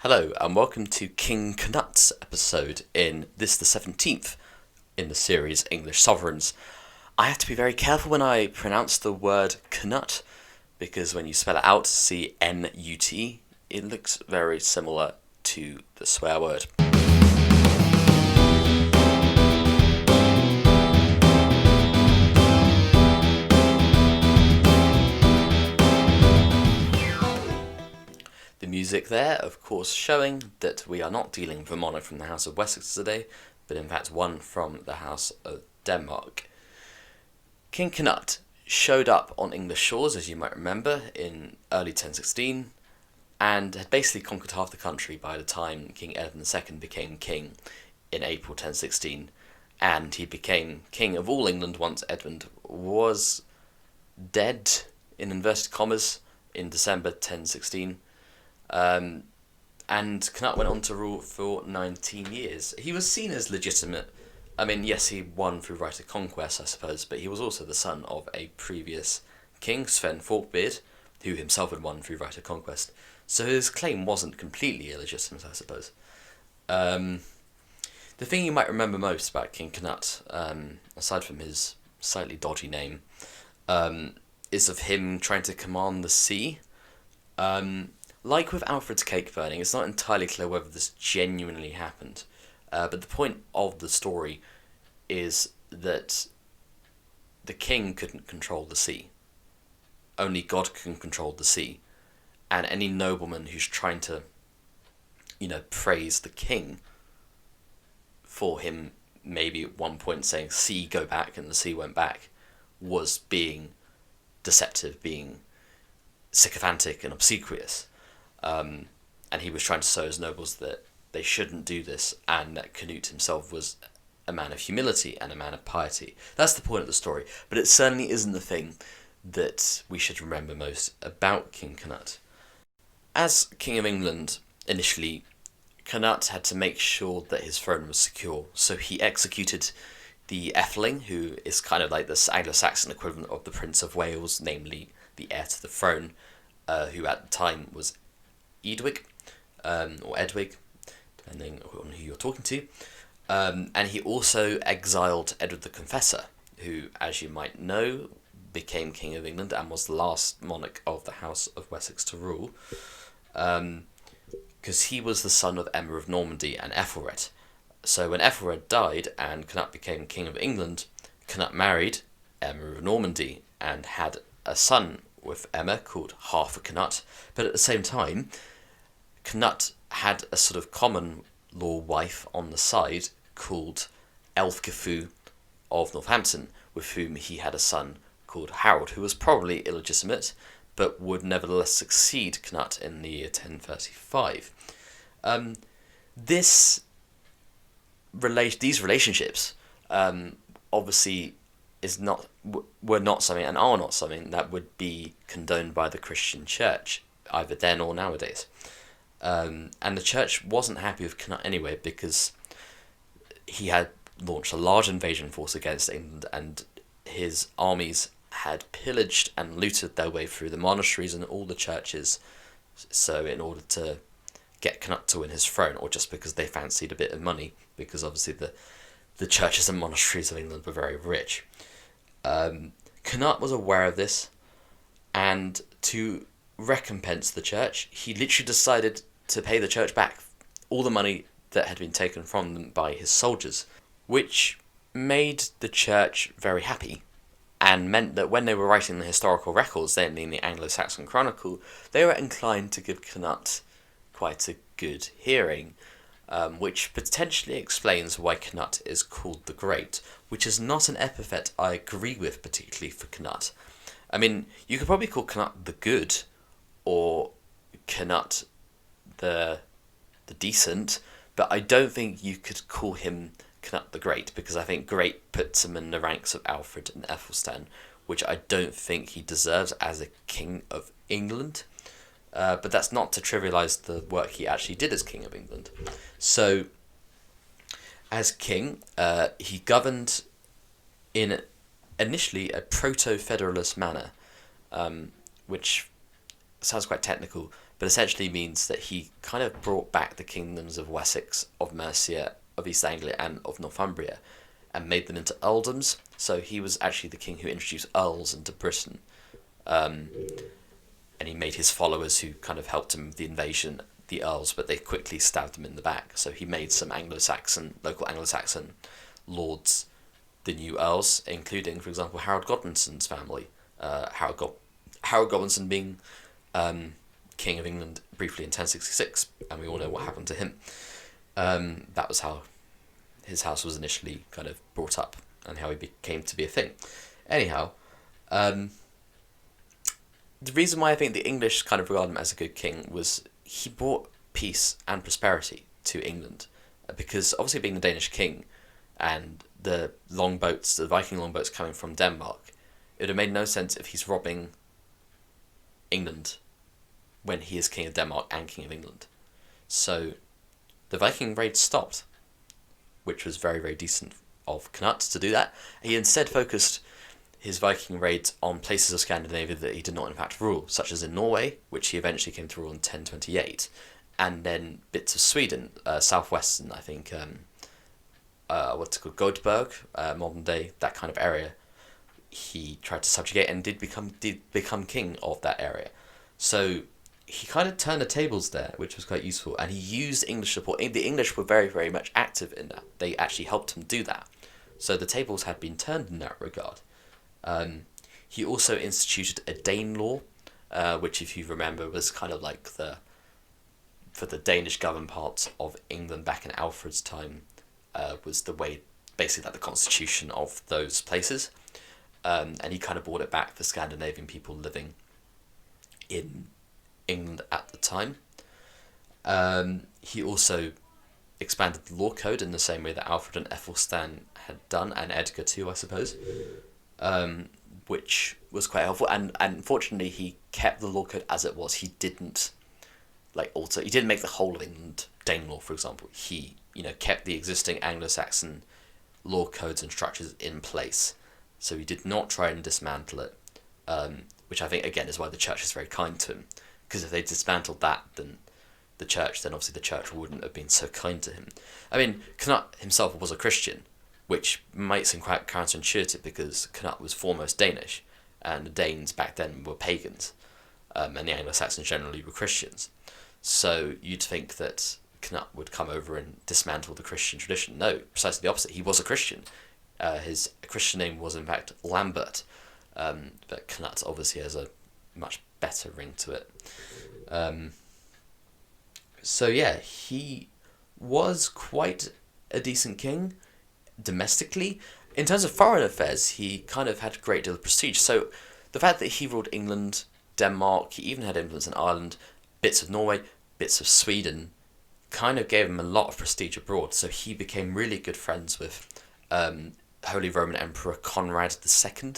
Hello and welcome to King Cnut's episode in this the 17th in the series English Sovereigns. I have to be very careful when I pronounce the word Cnut because when you spell it out, C-N-U-T, it looks very similar to the swear word. The music there, of course, showing that we are not dealing with a monarch from the House of Wessex today, but in fact one from the House of Denmark. King Cnut showed up on English shores, as you might remember, in early 1016, and had basically conquered half the country by the time King Edward II became king in April 1016, and he became king of all England once Edward was dead, in inverted commas, in December 1016. And Cnut went on to rule for 19 years. He was seen as legitimate. I mean, yes, he won through right of conquest, I suppose, but he was also the son of a previous king, Sven Forkbeard, who himself had won through right of conquest. So his claim wasn't completely illegitimate, I suppose. The thing you might remember most about King Cnut, aside from his slightly dodgy name, is of him trying to command the sea. Like with Alfred's cake burning, it's not entirely clear whether this genuinely happened. But the point of the story is that the king couldn't control the sea. Only God can control the sea. And any nobleman who's trying to, praise the king for him maybe at one point saying, sea, go back, and the sea went back, was being deceptive, being sycophantic and obsequious. And he was trying to show his nobles that they shouldn't do this, and that Cnut himself was a man of humility and a man of piety. That's the point of the story, but it certainly isn't the thing that we should remember most about King Cnut. As King of England, initially, Cnut had to make sure that his throne was secure, so he executed the Etheling, who is kind of like the Anglo-Saxon equivalent of the Prince of Wales, namely the heir to the throne, who at the time was Edwig, or Edwig, depending on who you're talking to. And he also exiled Edward the Confessor, who, as you might know, became King of England and was the last monarch of the House of Wessex to rule, because he was the son of Emma of Normandy and Ethelred. So when Ethelred died and Cnut became King of England, Cnut married Emma of Normandy and had a son with Emma called Half Cnut, but at the same time, Cnut had a sort of common law wife on the side called Elfgifu of Northampton, with whom he had a son called Harold, who was probably illegitimate, but would nevertheless succeed Cnut in the year 1035. These relationships obviously were not something, and are not something, that would be condoned by the Christian Church, either then or nowadays. And the church wasn't happy with Cnut anyway, because he had launched a large invasion force against England, and his armies had pillaged and looted their way through the monasteries and all the churches, so in order to get Cnut to win his throne, or just because they fancied a bit of money, because obviously the churches and monasteries of England were very rich. Cnut was aware of this, and to recompense the church, he literally decided to pay the church back all the money that had been taken from them by his soldiers, which made the church very happy, and meant that when they were writing the historical records, namely in the Anglo-Saxon Chronicle, they were inclined to give Cnut quite a good hearing, which potentially explains why Cnut is called the Great, which is not an epithet I agree with particularly for Cnut. I mean, you could probably call Cnut the Good, or Cnut the Decent, but I don't think you could call him Cnut the Great, because I think Great puts him in the ranks of Alfred and Aethelstan, which I don't think he deserves as a King of England. But that's not to trivialise the work he actually did as King of England. So, as king, he governed in initially a proto-federalist manner, which sounds quite technical, but essentially means that he kind of brought back the kingdoms of Wessex, of Mercia, of East Anglia, and of Northumbria, and made them into earldoms. So he was actually the king who introduced earls into Britain, and he made his followers, who kind of helped him with the invasion, the earls, but they quickly stabbed him in the back. So he made some local Anglo-Saxon lords the new earls, including, for example, Harold Godwinson's family. Harold Godwinson being King of England briefly in 1066, and we all know what happened to him. That was how his house was initially kind of brought up, and how he came to be a thing. Anyhow, the reason why I think the English kind of regard him as a good king was he brought peace and prosperity to England, because obviously being the Danish king and the Viking longboats coming from Denmark, it would have made no sense if he's robbing England when he is king of Denmark and king of England. So the Viking raid stopped, which was very, very decent of Cnut to do that. He instead focused his Viking raids on places of Scandinavia that he did not in fact rule, such as in Norway, which he eventually came to rule in 1028, and then bits of Sweden, southwestern, I think, what's it called, Göteborg, modern day, that kind of area. He tried to subjugate and did become king of that area. So he kind of turned the tables there, which was quite useful, and he used English support. The English were very, very much active in that. They actually helped him do that. So the tables had been turned in that regard. He also instituted a Danelaw, which, if you remember, was kind of like for the Danish governed parts of England back in Alfred's time, was the way, basically, like the constitution of those places. And he kind of brought it back for Scandinavian people living in England at the time. He also expanded the law code in the same way that Alfred and Ethelstan had done, and Edgar too, I suppose, which was quite helpful. And unfortunately, he kept the law code as it was. He didn't alter. He didn't make the whole of England Danelaw, for example. He kept the existing Anglo-Saxon law codes and structures in place. So he did not try and dismantle it, which I think, again, is why the church is very kind to him. Because if they dismantled that, then obviously the church wouldn't have been so kind to him. I mean, Cnut himself was a Christian, which might seem quite counterintuitive, because Cnut was foremost Danish, and the Danes back then were pagans, and the Anglo-Saxons generally were Christians. So you'd think that Cnut would come over and dismantle the Christian tradition. No, precisely the opposite. He was a Christian. His Christian name was, in fact, Lambert, but Cnut obviously has a much better ring to it. So yeah, he was quite a decent king domestically. In terms of foreign affairs, he kind of had a great deal of prestige. So the fact that he ruled England, Denmark, he even had influence in Ireland, bits of Norway, bits of Sweden, kind of gave him a lot of prestige abroad. So he became really good friends with Holy Roman Emperor Conrad II,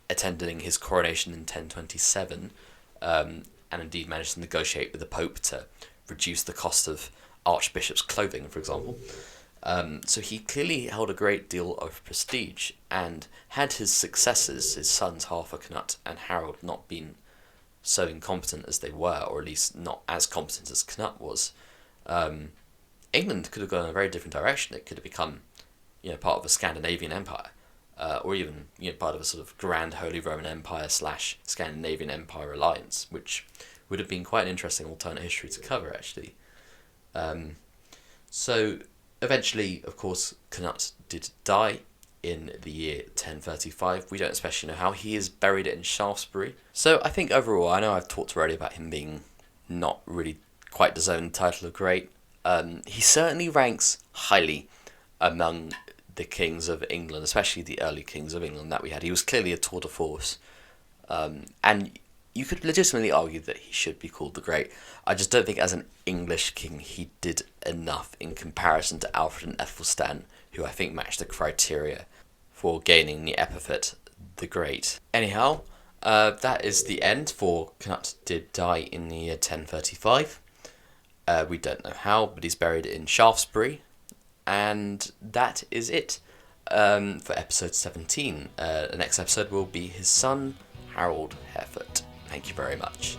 attending his coronation in 1027, and indeed managed to negotiate with the Pope to reduce the cost of archbishops' clothing, for example. So he clearly held a great deal of prestige, and had his successors, his sons Harthur Cnut and Harold, not been so incompetent as they were, or at least not as competent as Cnut was, England could have gone in a very different direction. It could have become, part of a Scandinavian empire, or even part of a sort of Grand Holy Roman Empire / Scandinavian Empire alliance, which would have been quite an interesting alternate history to cover, actually. So eventually, of course, Cnut did die in the year 1035. We don't especially know how. He is buried in Shaftesbury. So I think overall, I know I've talked already about him being not really quite deserving the title of great. He certainly ranks highly among the kings of England, especially the early kings of England that we had. He was clearly a tour de force. And you could legitimately argue that he should be called the Great. I just don't think as an English king he did enough in comparison to Alfred and Ethelstan, who I think matched the criteria for gaining the epithet the Great. Anyhow, that is the end, for Cnut did die in the year 1035. We don't know how, but he's buried in Shaftesbury. And that is it for episode 17. The next episode will be his son, Harold Harefoot. Thank you very much.